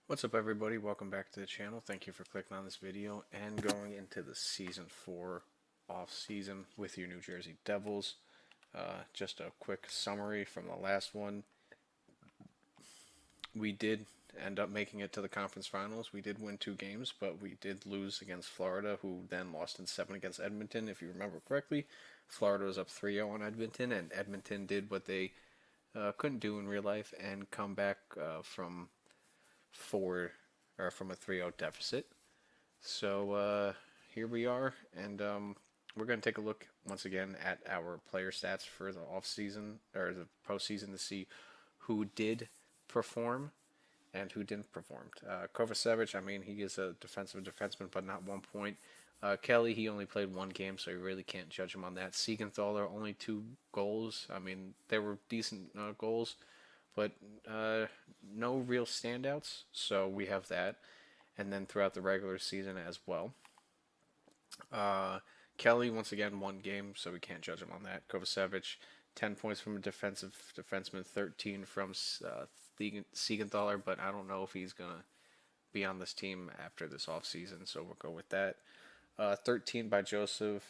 What's up, everybody? Welcome back to the channel. Thank you for clicking on this video and going into the Season 4 off-season with your New Jersey Devils. Just a quick summary from the last one. We did end up making it to the conference finals. We did win 2 games, but we did lose against Florida, who then lost in 7 against Edmonton. If you remember correctly, Florida was up 3-0 on Edmonton, and Edmonton did what they couldn't do in real life and come back from 4 or from a 3-0 deficit. So here we are, and we're going to take a look once again at our player stats for the off season or the postseason to see who did perform and who didn't perform. Kovacevic, I mean, he is a defensive defenseman, but not 1 point. Kelly, he only played 1 game, so you really can't judge him on that. Siegenthaler, only 2 goals. I mean, they were decent goals, but no real standouts. So we have that, and then throughout the regular season as well. Uh, Kelly, once again, 1 game, so we can't judge him on that. Kovacevic, 10 points from a defensive defenseman, 13 from Siegenthaler, but I don't know if he's going to be on this team after this offseason, so we'll go with that. 13 by Joseph,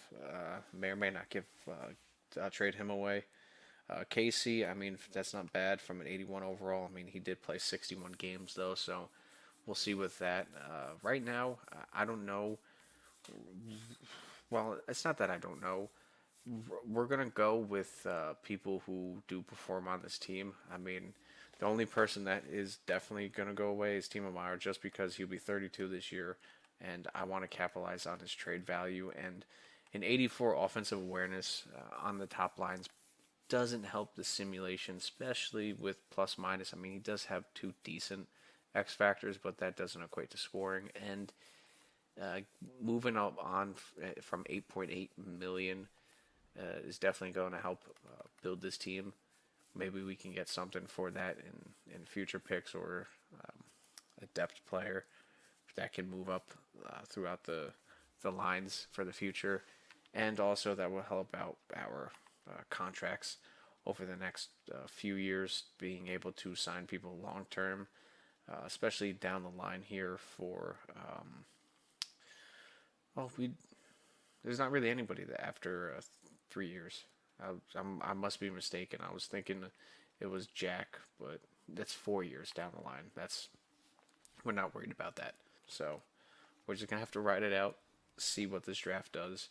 may or may not trade him away. Casey, I mean, that's not bad from an 81 overall. I mean, he did play 61 games, though, so we'll see with that. Right now, I don't know. Well, it's not that I don't know. We're going to go with people who do perform on this team. I mean, the only person that is definitely going to go away is Timo Meier just because he'll be 32 this year, and I want to capitalize on his trade value. And an 84 offensive awareness on the top lines doesn't help the simulation, especially with plus minus. I mean, he does have 2 decent X factors, but that doesn't equate to scoring. And uh, moving up on from 8.8 million is definitely going to help build this team. Maybe we can get something for that in future picks or a depth player that can move up throughout the lines for the future, and also that will help out our contracts over the next few years, being able to sign people long term, especially down the line here for. Well, we there's not really anybody that after 3 years. I must be mistaken. I was thinking it was Jack, but that's 4 years down the line. We're not worried about that. So we're just gonna have to ride it out, see what this draft does.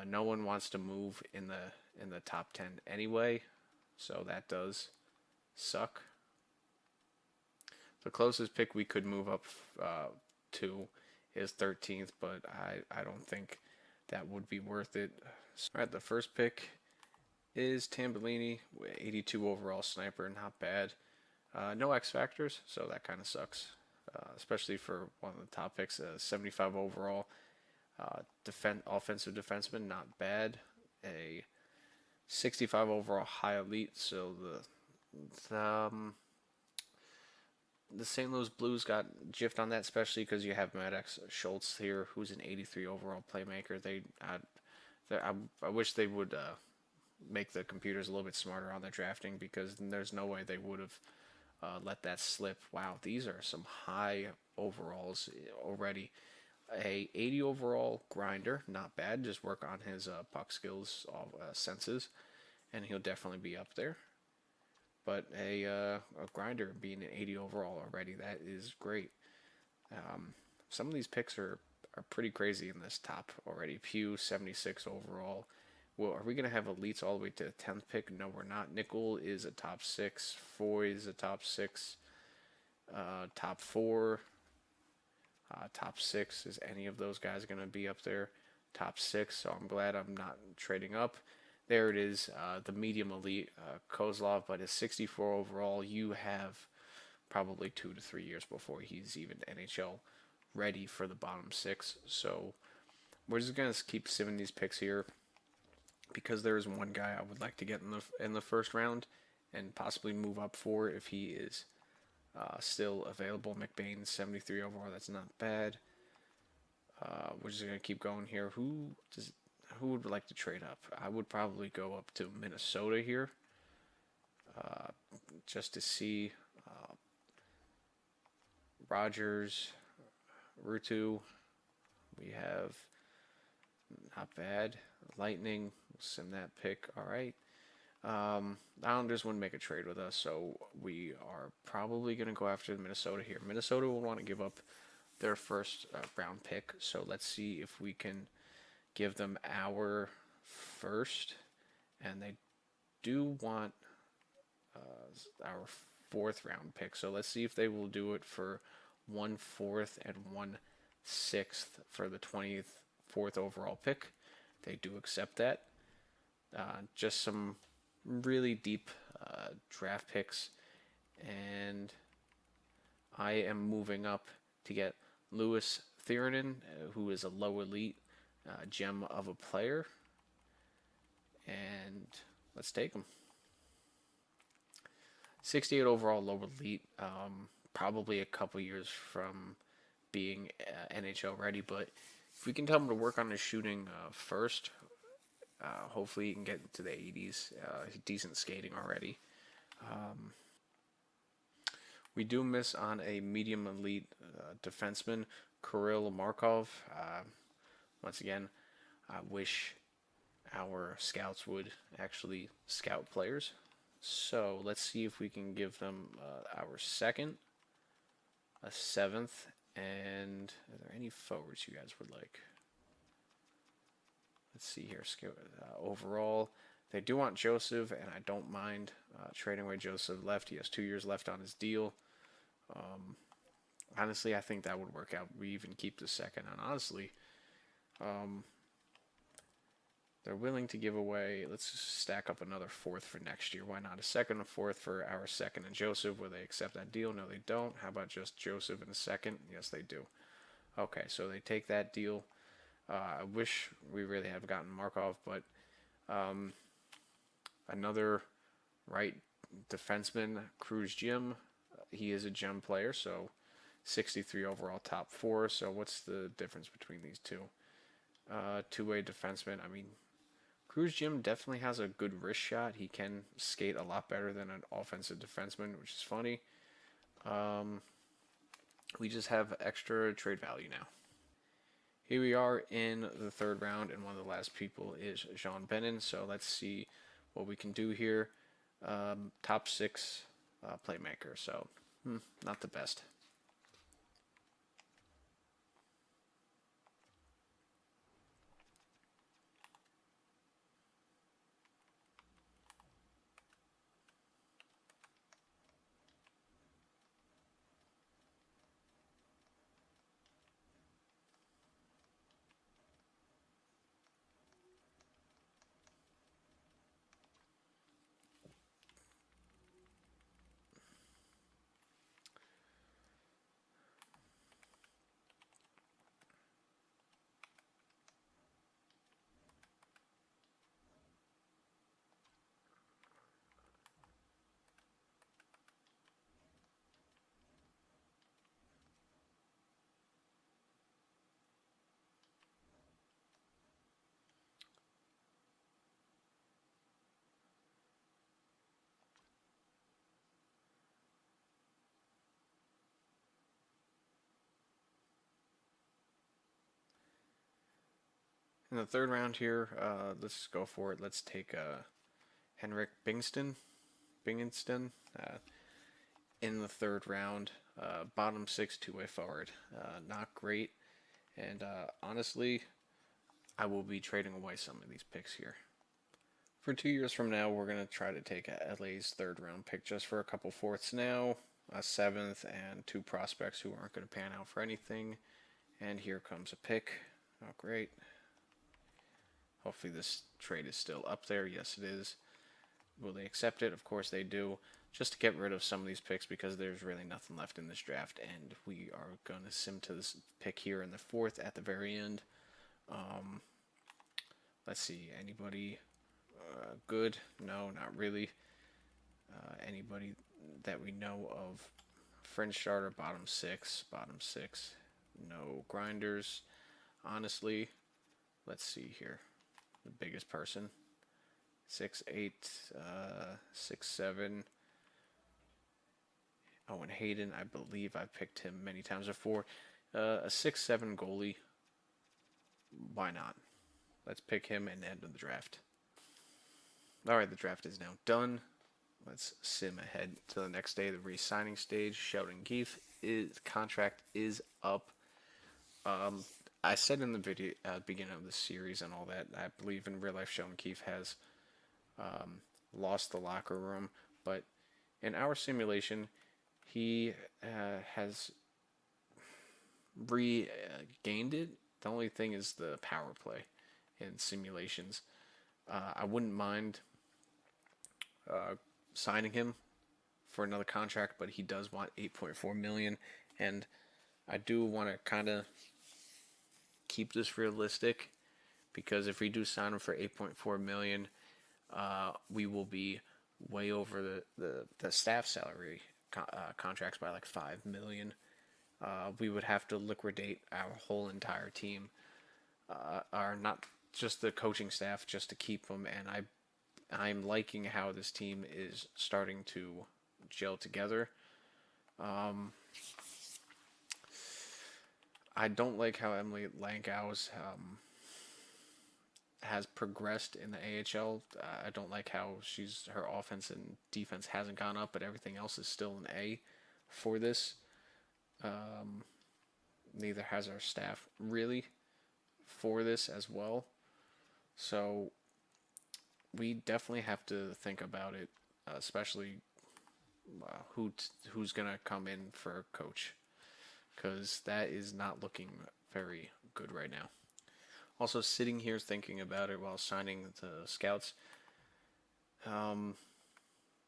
No one wants to move in the top 10 anyway, so that does suck. The closest pick we could move up to is 13th, but I don't think that would be worth it. All right, the first pick is Tambellini, 82 overall sniper, not bad. No X factors, so that kind of sucks, especially for one of the top picks. 75 overall, offensive defenseman, not bad. A 65 overall high elite, so the St. Louis Blues got gypped on that, especially because you have Maddox Schultz here, who's an 83 overall playmaker. I wish they would make the computers a little bit smarter on their drafting, because there's no way they would have let that slip. Wow, these are some high overalls already. A 80 overall grinder, not bad. Just work on his puck skills, senses, and he'll definitely be up there. But a grinder being an 80 overall already, that is great. Some of these picks are pretty crazy in this top already. Pew, 76 overall. Well, are we going to have elites all the way to the 10th pick? No, we're not. Nickel is a top 6. Foy is a top 6. Top 4. Top 6. Is any of those guys going to be up there? Top 6, so I'm glad I'm not trading up. There it is, the medium elite, Kozlov, but his 64 overall. You have probably 2 to 3 years before he's even NHL ready for the bottom 6. So we're just gonna keep simming these picks here, because there is one guy I would like to get in the first round and possibly move up for if he is still available. McBain, 73 overall. That's not bad. We're just gonna keep going here. Who would like to trade up? I would probably go up to Minnesota here, just to see Rogers, Rutu. We have not bad. Lightning. We'll sim that pick. All right. Islanders wouldn't make a trade with us, so we are probably going to go after Minnesota here. Minnesota will want to give up their first round pick, so let's see if we can give them our first. And they do want our fourth round pick, so let's see if they will do it for 1/4 and 1/6 for the 24th overall pick. They do accept that. Just some really deep draft picks, and I am moving up to get Lewis Thiernan, who is a low elite gem of a player, and let's take him. 68 overall, low elite. Probably a couple years from being NHL ready, but if we can tell him to work on his shooting first, hopefully he can get into the 80s. Decent skating already. We do miss on a medium elite defenseman, Kirill Markov. Once again, I wish our scouts would actually scout players. So let's see if we can give them our second, a seventh, and are there any forwards you guys would like? Let's see here. Overall, they do want Joseph, and I don't mind trading away Joseph left. He has 2 years left on his deal. Honestly, I think that would work out. We even keep the second, and honestly, they're willing to give away. Let's stack up another fourth for next year. Why not a second and fourth for our second and Joseph? Will they accept that deal? No, they don't. How about just Joseph and a second? Yes, they do. Okay, so they take that deal. I wish we really had gotten Markov, but another right defenseman, Cruz Jim. He is a gem player, so 63 overall, top 4. So what's the difference between these two? Two-way defenseman. I mean, Cruz Jim definitely has a good wrist shot. He can skate a lot better than an offensive defenseman, which is funny. We just have extra trade value now. Here we are in the third round, and one of the last people is Jean Benin. So let's see what we can do here. Top 6 playmaker, so not the best. In the third round here, let's go for it. Let's take Henrik Binginston in the third round. Bottom 6 two-way forward. Not great. And honestly, I will be trading away some of these picks here. For 2 years from now, we're going to try to take LA's third round pick just for a couple fourths now, a seventh, and 2 prospects who aren't going to pan out for anything. And here comes a pick. Oh, great. Hopefully this trade is still up there. Yes, it is. Will they accept it? Of course they do. Just to get rid of some of these picks because there's really nothing left in this draft, and we are going to sim to this pick here in the 4th at the very end. Let's see. Anybody good? No, not really. Anybody that we know of? Fringe starter, bottom 6. No grinders. Honestly, let's see here. The biggest person. 6'8", 6'7". Owen Hayden, I believe I picked him many times before. A 6'7" goalie. Why not? Let's pick him and end of the draft. All right, the draft is now done. Let's sim ahead to the next day, the re-signing stage. Sheldon Keefe, his contract is up. Um, I said in the video beginning of the series and all that, I believe in real life Sheldon Keefe has lost the locker room, but in our simulation, he has regained it. The only thing is the power play in simulations. I wouldn't mind uh, signing him for another contract, but he does want 8.4 million, and I do want to kind of keep this realistic because if we do sign him for 8.4 million, we will be way over the staff salary contracts by like 5 million. We would have to liquidate our whole entire team, or not just the coaching staff, just to keep them. And I'm liking how this team is starting to gel together. I don't like how Emily Langau's has progressed in the AHL. I don't like how her offense and defense hasn't gone up, but everything else is still an A for this. Neither has our staff really for this as well. So we definitely have to think about it, especially who's gonna come in for a coach, because that is not looking very good right now. Also, sitting here thinking about it while signing the scouts, um,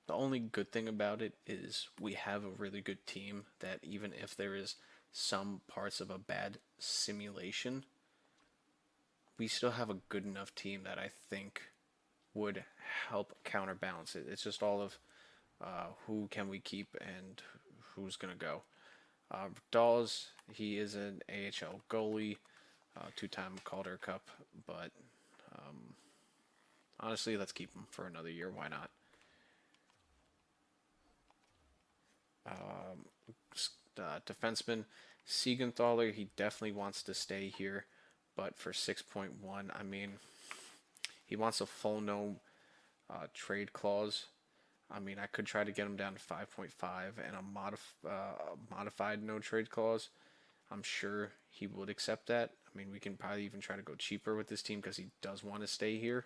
the only good thing about it is we have a really good team that even if there is some parts of a bad simulation, we still have a good enough team that I think would help counterbalance it. It's just all of who can we keep and who's going to go. Dawes, he is an AHL goalie, two-time Calder Cup, but honestly, let's keep him for another year. Why not? Defenseman Siegenthaler, he definitely wants to stay here, but for 6.1, I mean, he wants a full no trade clause. I mean, I could try to get him down to 5.5 and a modified no trade clause. I'm sure he would accept that. I mean, we can probably even try to go cheaper with this team because he does want to stay here.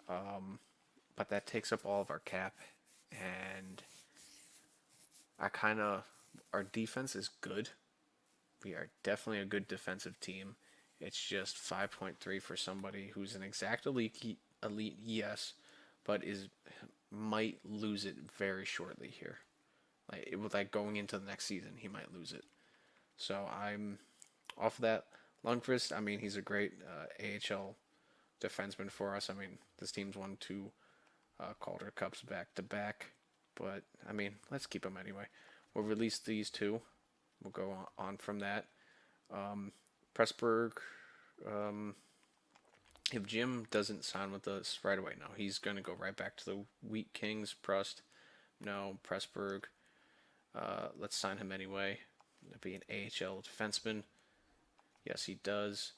But that takes up all of our cap, and our defense is good. We are definitely a good defensive team. It's just 5.3 for somebody who's an exact elite, yes, but might lose it very shortly here. Like going into the next season, he might lose it. So I'm off of that. Lundqvist, I mean, he's a great AHL defenseman for us. I mean, this team's won two Calder Cups back to back. But, I mean, let's keep him anyway. We'll release these two. We'll go on from that. Pressburg, if Jim doesn't sign with us right away, no, he's going to go right back to the Wheat Kings. Prust, no. Pressburg, let's sign him anyway. That'd be an AHL defenseman. Yes, he does.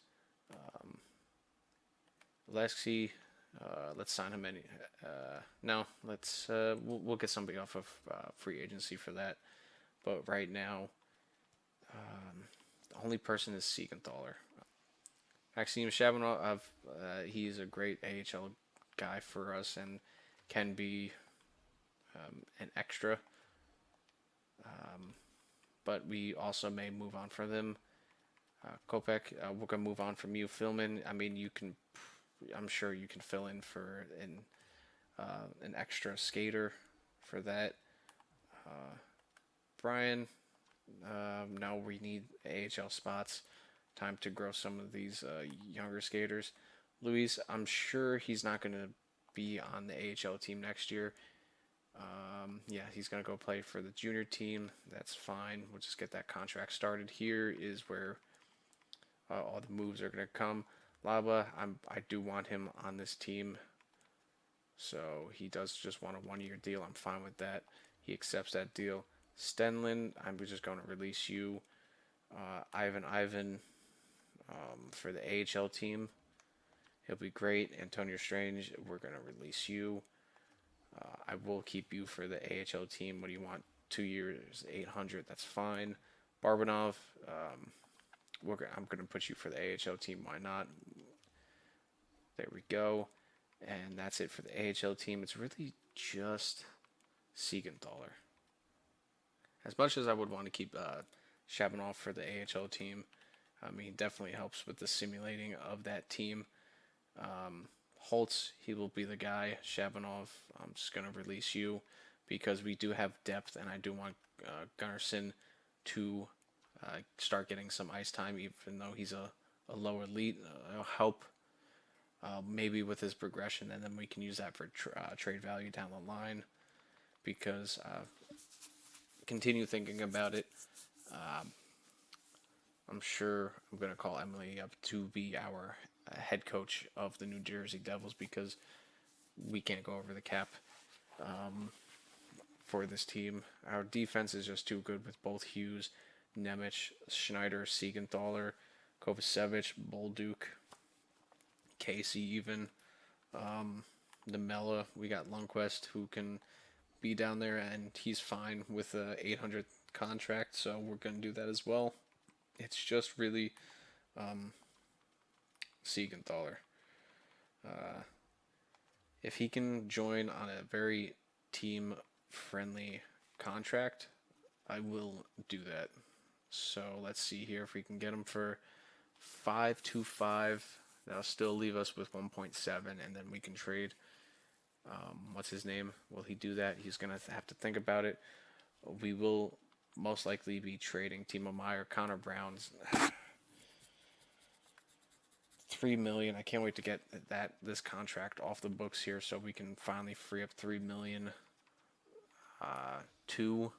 Alexi, let's sign him no, we'll get somebody off of free agency for that. But right now, the only person is Siegenthaler. Maxim Shabanov, he's a great AHL guy for us and can be an extra. But we also may move on from them. Kopech, we're gonna move on from you, Philman. I mean, I'm sure you can fill in for an extra skater for that. Brian, now we need AHL spots. Time to grow some of these younger skaters. Luis, I'm sure he's not going to be on the AHL team next year. Yeah, he's going to go play for the junior team. That's fine. We'll just get that contract started. Here is where all the moves are going to come. Laba, I do want him on this team. So he does just want a 1-year deal. I'm fine with that. He accepts that deal. Stenlin, I'm just going to release you. Ivan, for the AHL team, he'll be great. Antonio Strange, we're going to release you. I will keep you for the AHL team. What do you want? 2 years, 800. That's fine. Barbanov, I'm going to put you for the AHL team. Why not? There we go. And that's it for the AHL team. It's really just Siegenthaler. As much as I would want to keep Shabanov for the AHL team, I mean, he definitely helps with the simulating of that team. Holtz, he will be the guy. Shabanov, I'm just going to release you because we do have depth, and I do want Gunnarsson to start getting some ice time, even though he's a low elite. It'll help maybe with his progression, and then we can use that for trade value down the line because continue thinking about it. I'm sure I'm going to call Emily up to be our head coach of the New Jersey Devils because we can't go over the cap for this team. Our defense is just too good with both Hughes, Nemec, Schneider, Siegenthaler, Kovacevic, Bolduc, Casey even. Nemella, we got Lundqvist who can be down there and he's fine with a 800 contract, so we're going to do that as well. It's just really Siegenthaler. If he can join on a very team friendly contract, I will do that. So let's see here if we can get him for 5.25. That'll still leave us with 1.7, and then we can trade. What's his name? Will he do that? He's gonna have to think about it. We will most likely be trading Timo Meier, Connor Brown's 3 million. I can't wait to get this contract off the books here, so we can finally free up 3 million to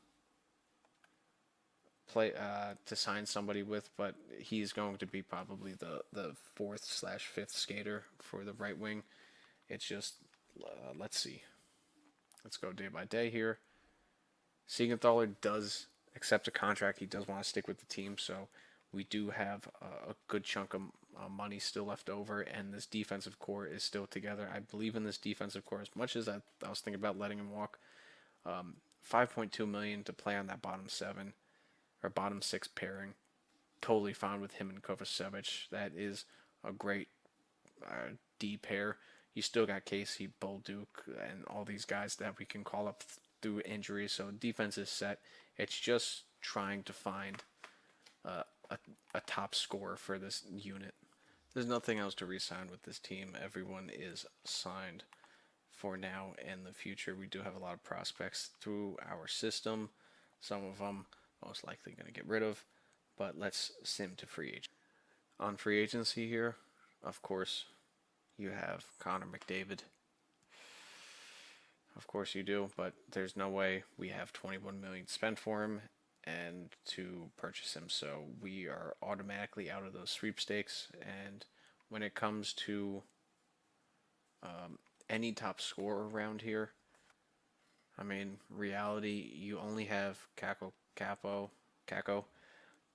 play to sign somebody with. But he's going to be probably the fourth/fifth skater for the right wing. It's just let's see. Let's go day by day here. Siegenthaler does accept a contract. He does want to stick with the team, so we do have a good chunk of money still left over, and this defensive core is still together. I believe in this defensive core as much as I was thinking about letting him walk. 5.2 million to play on that bottom seven or bottom six pairing. Totally fine with him and Kovacevic. That is a great D pair. You still got Casey, Bolduc, and all these guys that we can call up through injuries. So defense is set. It's just trying to find a top scorer for this unit. There's nothing else to re-sign with this team. Everyone is signed for now and the future. We do have a lot of prospects through our system. Some of them most likely going to get rid of. But let's sim to free agent. On free agency here, of course, you have Connor McDavid. Of course you do, but there's no way we have 21 million spent for him and to purchase him, so we are automatically out of those sweepstakes. And when it comes to any top scorer around here, I mean, reality, you only have Kako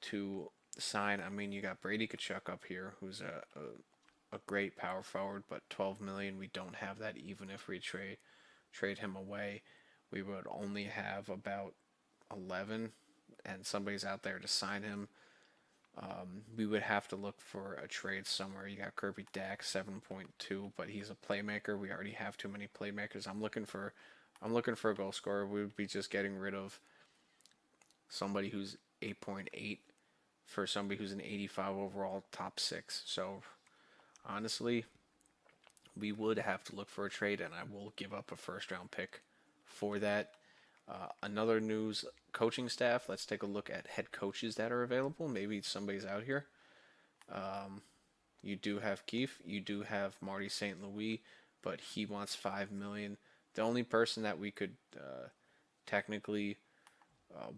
to sign. I mean, you got Brady Tkachuk up here, who's a great power forward, but 12 million, we don't have that. Even if we trade him away, we would only have about 11, and somebody's out there to sign him. We would have to look for a trade somewhere. You got Kirby Dack 7.2, but he's a playmaker. We already have too many playmakers. I'm looking for a goal scorer. We would be just getting rid of somebody who's 8.8 for somebody who's an 85 overall top six. So honestly, we would have to look for a trade, and I will give up a first round pick for that. Another news, coaching staff. Let's take a look at head coaches that are available. Maybe somebody's out here. You do have Keefe. You do have Marty St. Louis, but he wants 5 million. The only person that we could technically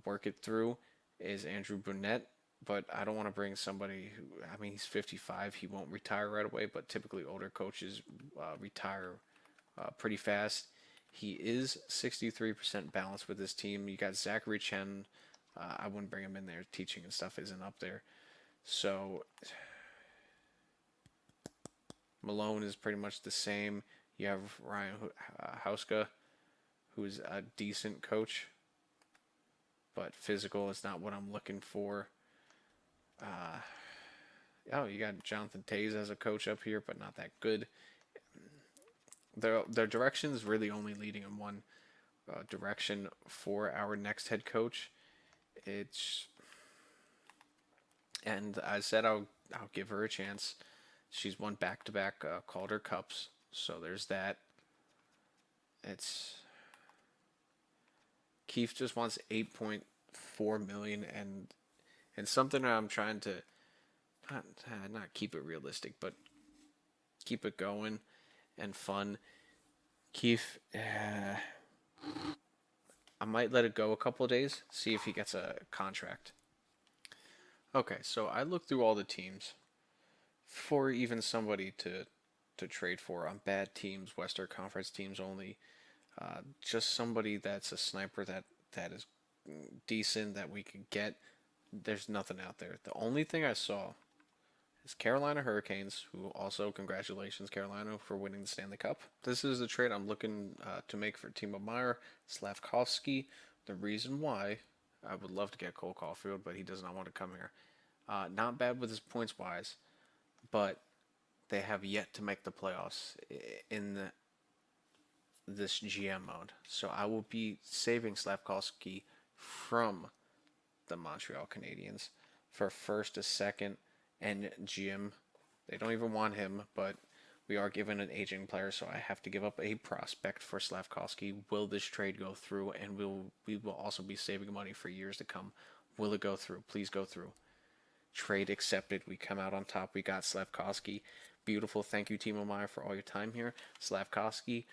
work it through is Andrew Brunette, but I don't want to bring somebody who, I mean, he's 55. He won't retire right away, but typically older coaches retire pretty fast. He is 63% balanced with his team. You got Zachary Chen. I wouldn't bring him in there. Teaching and stuff isn't up there. So Malone is pretty much the same. You have Ryan Hauska, who's a decent coach, but physical is not what I'm looking for. Oh, you got Jonathan Tays as a coach up here, but not that good. Their direction is really only leading in one direction for our next head coach. It's and I said I'll give her a chance. She's won back-to-back Calder Cups, so there's that. It's Keith just wants 8.4 million, and something I'm trying to not keep it realistic, but keep it going and fun. Keith, I might let it go a couple of days, see if he gets a contract. Okay, so I looked through all the teams for even somebody to trade for on bad teams, Western Conference teams only. Just somebody that's a sniper that is decent that we could get. There's nothing out there. The only thing I saw is Carolina Hurricanes, who also congratulations Carolina for winning the Stanley Cup. This is the trade I'm looking to make for Timo Meier, Slavkovsky. The reason why I would love to get Cole Caulfield, but he does not want to come here. Not bad with his points wise, but they have yet to make the playoffs in this GM mode. So I will be saving Slavkovsky from the Montreal Canadiens for first, a second, and GM. They don't even want him, but we are given an aging player, so I have to give up a prospect for Slavkovsky. Will this trade go through? And we will also be saving money for years to come. Will it go through? Please go through. Trade accepted. We come out on top. We got Slavkovsky. Beautiful. Thank you, Timo Meier, for all your time here. Slavkovsky,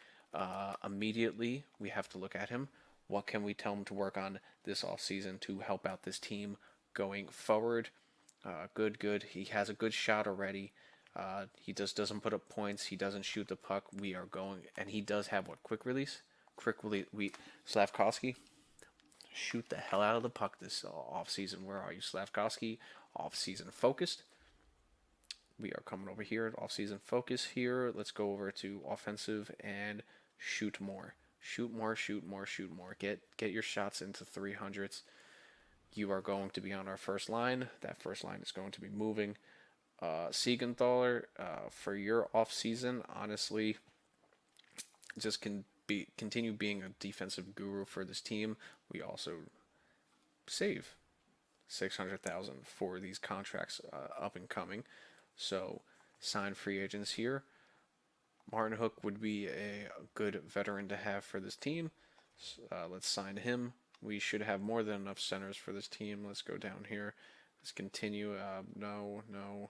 immediately we have to look at him. What can we tell him to work on this offseason to help out this team going forward? Good. He has a good shot already. He just doesn't put up points. He doesn't shoot the puck. We are going, and he does have what, quick release? Quick release. Slavkovsky, shoot the hell out of the puck this offseason. Where are you, Slavkovsky? Offseason focused. We are coming over here, off-season focus here. Let's go over to offensive and shoot more. Shoot more. Get your shots into 300s. You are going to be on our first line. That first line is going to be moving. Siegenthaler, for your off-season, honestly, just continue being a defensive guru for this team. We also save $600,000 for these contracts up and coming. So, sign free agents here. Martin Hook would be a good veteran to have for this team. Let's sign him. We should have more than enough centers for this team. Let's go down here. Let's continue. No.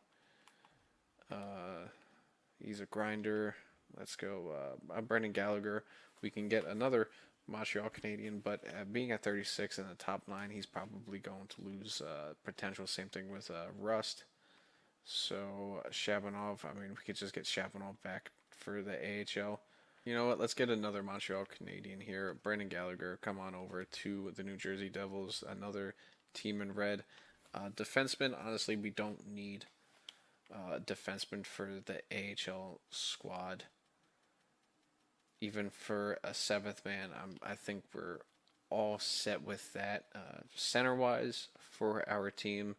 He's a grinder. Let's go. Brendan Gallagher. We can get another Montreal Canadian, but being at 36 in the top 9, he's probably going to lose potential. Same thing with Rust. So Shabanov, we could just get Shabanov back for the AHL. You know what? Let's get another Montreal Canadian here. Brendan Gallagher, come on over to the New Jersey Devils. Another team in red. Defenseman, honestly, we don't need defenseman for the AHL squad. Even for a 7th man, I think we're all set with that. Center-wise, for our team,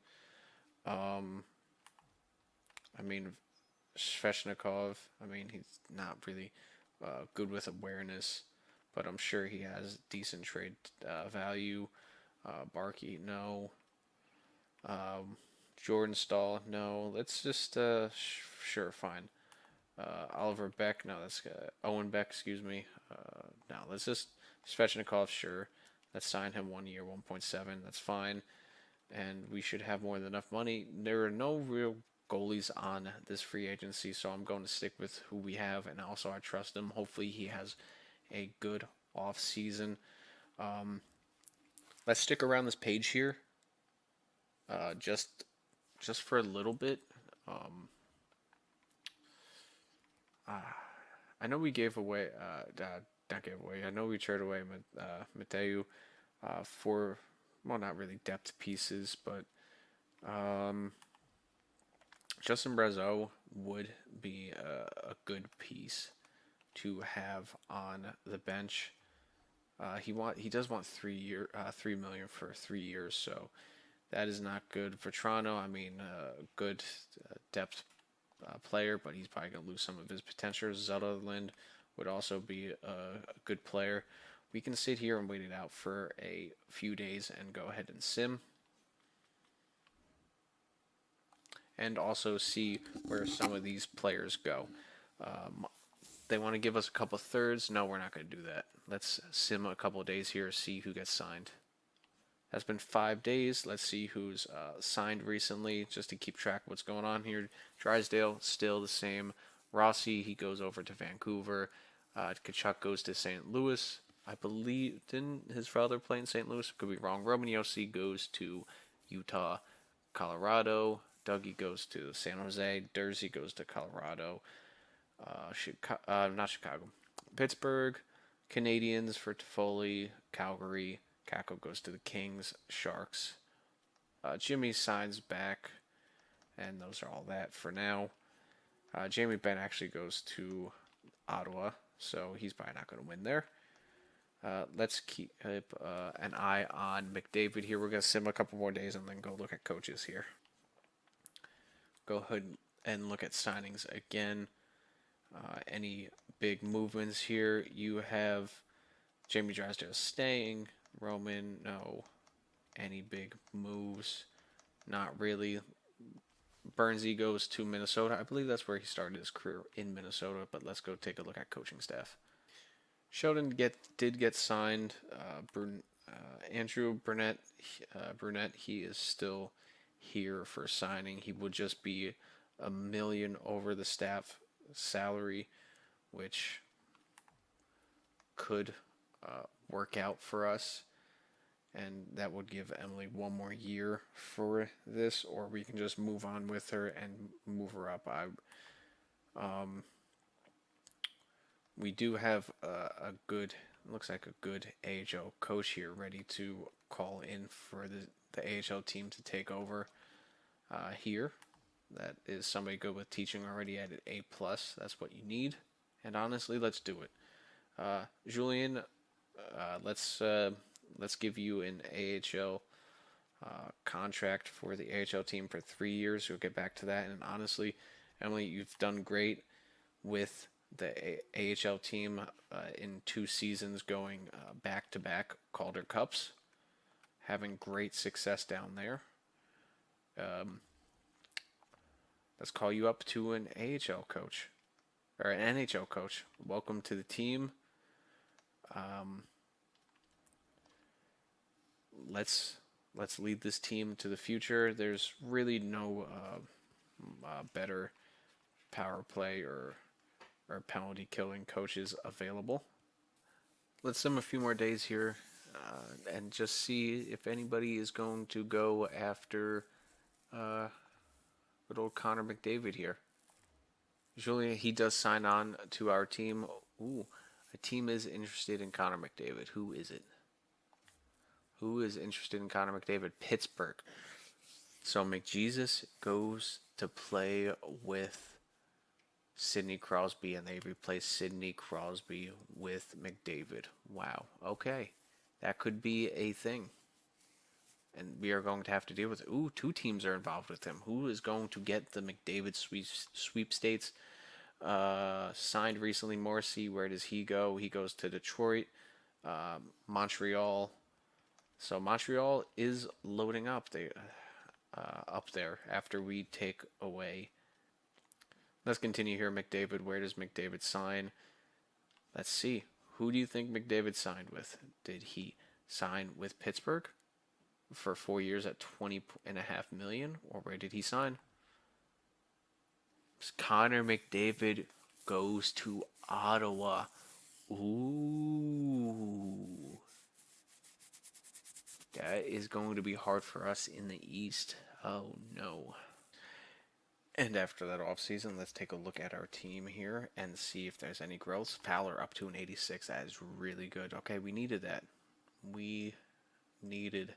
Svechnikov, he's not really good with awareness, but I'm sure he has decent trade value. Barkey, no. Jordan Stahl, no. Let's just, sure, fine. Oliver Beck, no, that's Owen Beck, excuse me. No, let's just Svechnikov, sure. Let's sign him 1 year, 1.7. That's fine, and we should have more than enough money. There are no real goalies on this free agency, so I'm going to stick with who we have, and also I trust him. Hopefully, he has a good off season. Let's stick around this page here, just for a little bit. I know we gave away not give away. I know we traded away Mateu for, well, not really depth pieces, but um, Justin Brazeau would be a good piece to have on the bench. He does want 3 million for 3 years, so that is not good for Toronto. I mean, good depth player, but he's probably gonna lose some of his potential. Zetterlund would also be a good player. We can sit here and wait it out for a few days and go ahead and sim, and also see where some of these players go. Um, they want to give us a couple thirds. No, we're not going to do that. Let's sim a couple days here, see who gets signed. That's been 5 days. Let's see who's signed recently, just to keep track of what's going on here. Drysdale, still the same. Rossi, he goes over to Vancouver. Kachuk goes to St. Louis. I believe, didn't his father play in St. Louis? Could be wrong. Roman Yossi goes to Utah. Colorado. Dougie goes to San Jose. Dursey goes to Colorado. Not Chicago. Pittsburgh. Canadians for Toffoli. Calgary. Kako goes to the Kings. Sharks. Jimmy signs back. And those are all that for now. Jamie Benn actually goes to Ottawa, so he's probably not going to win there. Let's keep an eye on McDavid here. We're going to sim a couple more days and then go look at coaches here. Go ahead and look at signings again. Any big movements here? You have Jamie Drysdale staying. Roman, no. Any big moves? Not really. Burnsy goes to Minnesota. I believe that's where he started his career, in Minnesota, but let's go take a look at coaching staff. Sheldon did get signed. Andrew Brunette, he is still here for signing. He would just be $1 million over the staff salary, which could work out for us, and that would give Emily one more year for this, or we can just move on with her and move her up. We do have a good, looks like a good AHL coach here, ready to call in for the AHL team to take over here. That is somebody good with teaching already at an A+. That's what you need. And honestly, let's do it. Julian, let's give you an AHL contract for the AHL team for 3 years. We'll get back to that. And honestly, Emily, you've done great with the AHL team in 2 seasons, going back-to-back Calder Cups, having great success down there. Let's call you up to an AHL coach, or an NHL coach. Welcome to the team. Let's lead this team to the future. There's really no better power play or penalty killing coaches available. Let's sim a few more days here and just see if anybody is going to go after good old Connor McDavid here. Julian, he does sign on to our team. Ooh, a team is interested in Connor McDavid. Who is it? Who is interested in Connor McDavid? Pittsburgh. So McJesus goes to play with Sidney Crosby, and they replace Sidney Crosby with McDavid. Wow. Okay. That could be a thing. And we are going to have to deal with it. Ooh, 2 teams are involved with him. Who is going to get the McDavid sweepstakes? Signed recently, Morrissey. Where does he go? He goes to Detroit, Montreal. So Montreal is loading up. Up there after we take away. Let's continue here. McDavid. Where does McDavid sign? Let's see. Who do you think McDavid signed with? Did he sign with Pittsburgh for 4 years at $20.5 million, or where did he sign? Connor McDavid goes to Ottawa. Ooh. That is going to be hard for us in the East. Oh, no. And after that offseason, let's take a look at our team here and see if there's any growth. Fowler up to an 86. That is really good. Okay, we needed that. We needed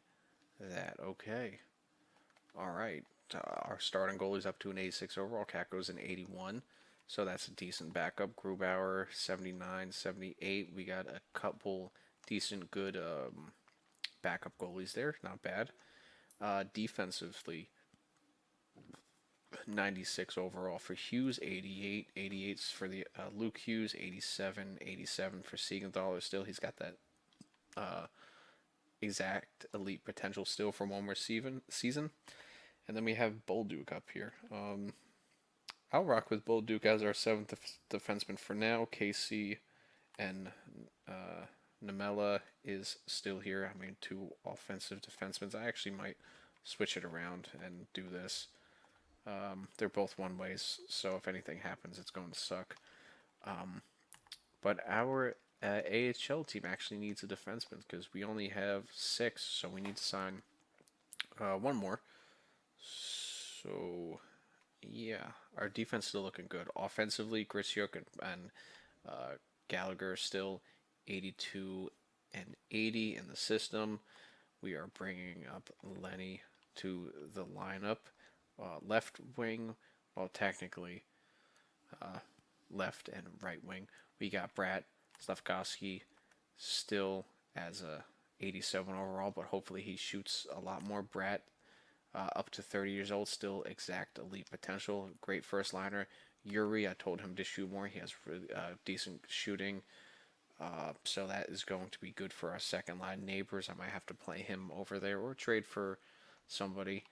that. Okay. All right. Our starting goalie's up to an 86 overall. Cat goes an 81. So that's a decent backup. Grubauer, 79, 78. We got a couple decent, good backup goalies there. Not bad. Defensively, 96 overall for Hughes, 88. 88's for the Luke Hughes, 87. 87 for Siegenthaler. Still, he's got that exact elite potential still for one more season. And then we have Bolduc up here. I'll rock with Bolduc as our seventh defenseman for now. KC and Namela is still here. I mean, two offensive defensemen. I actually might switch it around and do this. They're both one ways, so if anything happens, it's going to suck. But our AHL team actually needs a defenseman because we only have 6, so we need to sign one more. So, yeah, our defense still looking good. Offensively, Grisyuk and Gallagher still 82 and 80 in the system. We are bringing up Lenny to the lineup. Left wing, well, technically left and right wing. We got Brad Slavkovsky still as a 87 overall, but hopefully he shoots a lot more. Brad, up to 30 years old, still exact elite potential. Great first liner. Yuri, I told him to shoot more. He has really decent shooting. So that is going to be good for our second line. Neighbors, I might have to play him over there or trade for somebody.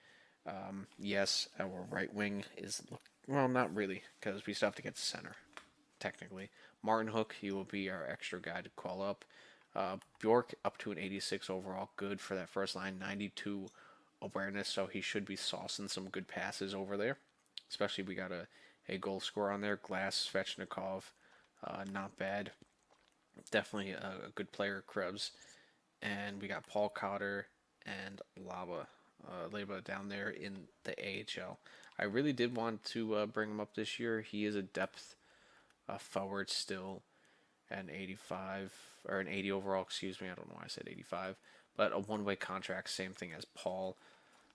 Yes, our right wing is, well, not really, because we still have to get to center, technically. Martin Hook, he will be our extra guy to call up. Bjork up to an 86 overall, good for that first line, 92 awareness, so he should be saucing some good passes over there. Especially we got a goal scorer on there, Glass, Svechnikov, not bad. Definitely a good player, Krebs. And we got Paul Cotter and Leba down there in the AHL. I really did want to bring him up this year. He is a depth forward still, an 85 or an 80 overall. Excuse me, I don't know why I said 85, but a one-way contract, same thing as Paul.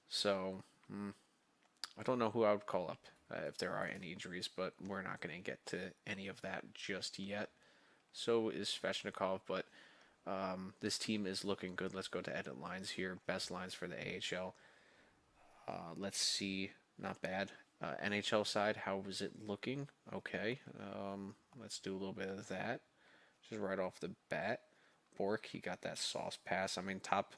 So I don't know who I would call up if there are any injuries, but we're not going to get to any of that just yet. So is Svechnikov, but this team is looking good. Let's go to edit lines here. Best lines for the AHL. Let's see. Not bad. NHL side, how was it looking? Okay. Let's do a little bit of that. Just right off the bat. Bork, he got that sauce pass. I mean, top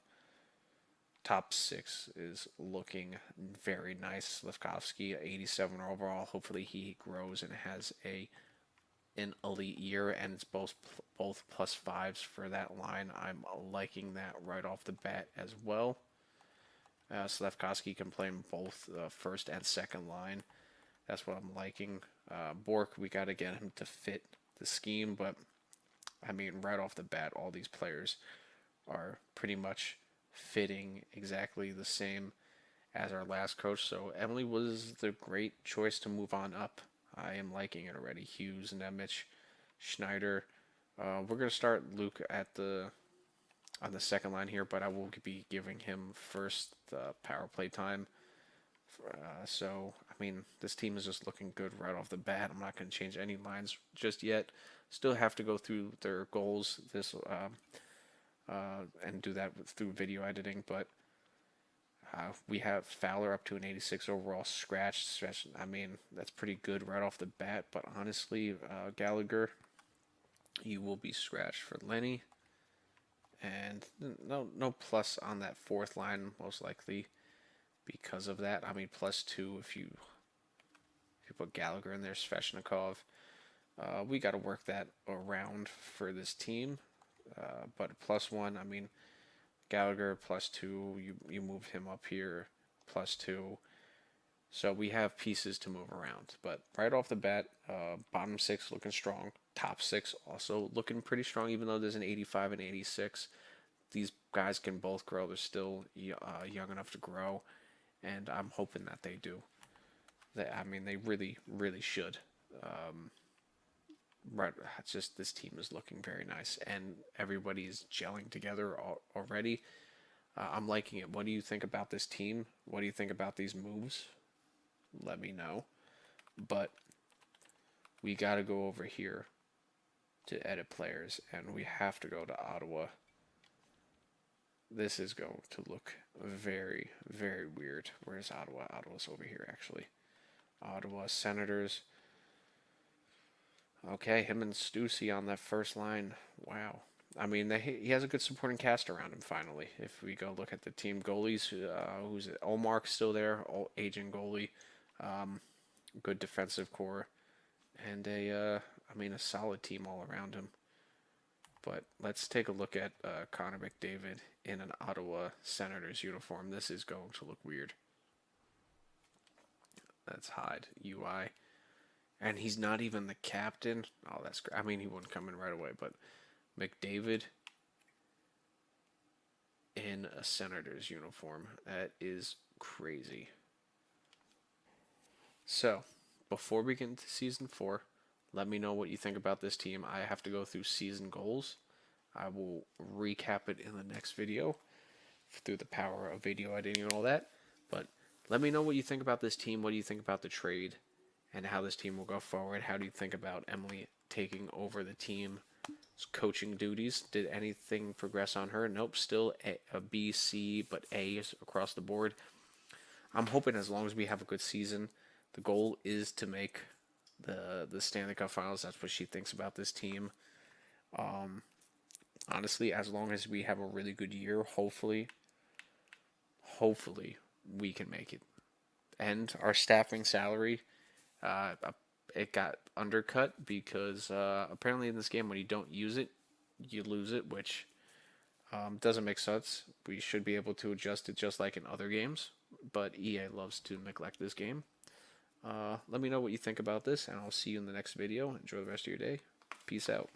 6 is looking very nice. Slavkovsky, 87 overall. Hopefully he grows and has an elite year, and it's both +5s for that line. I'm liking that right off the bat as well. Slavkovsky can play in both first and second line. That's what I'm liking. Bork, we got to get him to fit the scheme, but I mean, right off the bat, all these players are pretty much fitting exactly the same as our last coach. So Emily was the great choice to move on up. I am liking it already. Hughes, Nemec, Schneider. We're going to start Luke on the second line here, but I will be giving him first power play time. So, I mean, this team is just looking good right off the bat. I'm not going to change any lines just yet. Still have to go through their goals and do that through video editing, but we have Fowler up to an 86 overall scratch. I mean, that's pretty good right off the bat, but honestly, Gallagher, you will be scratched for Lenny. And no plus on that fourth line, most likely because of that. I mean, +2 if you put Gallagher in there, Svechnikov. We got to work that around for this team. But +1, I mean, Gallagher +2, you move him up here, +2. So we have pieces to move around. But right off the bat, bottom 6 looking strong. Top 6 also looking pretty strong, even though there's an 85 and 86. These guys can both grow. They're still young enough to grow, and I'm hoping that they do. I mean, they really, really should. Um, right, it's just this team is looking very nice, and everybody's gelling together already. I'm liking it. What do you think about this team? What do you think about these moves? Let me know. But we got to go over here to edit players, and we have to go to Ottawa. This is going to look very, very weird. Where's Ottawa? Ottawa's over here, actually. Ottawa Senators. Okay, him and Stussy on that first line. Wow. I mean, he has a good supporting cast around him, finally. If we go look at the team goalies, who's it? Olmark's still there, aging goalie. Um, good defensive core. And a solid team all around him. But let's take a look at Connor McDavid in an Ottawa Senators uniform. This is going to look weird. Let's hide UI. And he's not even the captain. Oh, that's great. I mean, he wouldn't come in right away, but McDavid in a Senators uniform. That is crazy. So, before we get into Season 4, let me know what you think about this team. I have to go through season goals. I will recap it in the next video through the power of video editing and all that. But let me know what you think about this team. What do you think about the trade and how this team will go forward? How do you think about Emily taking over the team's coaching duties? Did anything progress on her? Nope, still a B, C, but A is across the board. I'm hoping as long as we have a good season, the goal is to make the Stanley Cup Finals. That's what she thinks about this team. Honestly, as long as we have a really good year, hopefully we can make it. And our staffing salary, it got undercut because apparently in this game, when you don't use it, you lose it, which doesn't make sense. We should be able to adjust it just like in other games, but EA loves to neglect this game. Let me know what you think about this, and I'll see you in the next video. Enjoy the rest of your day. Peace out.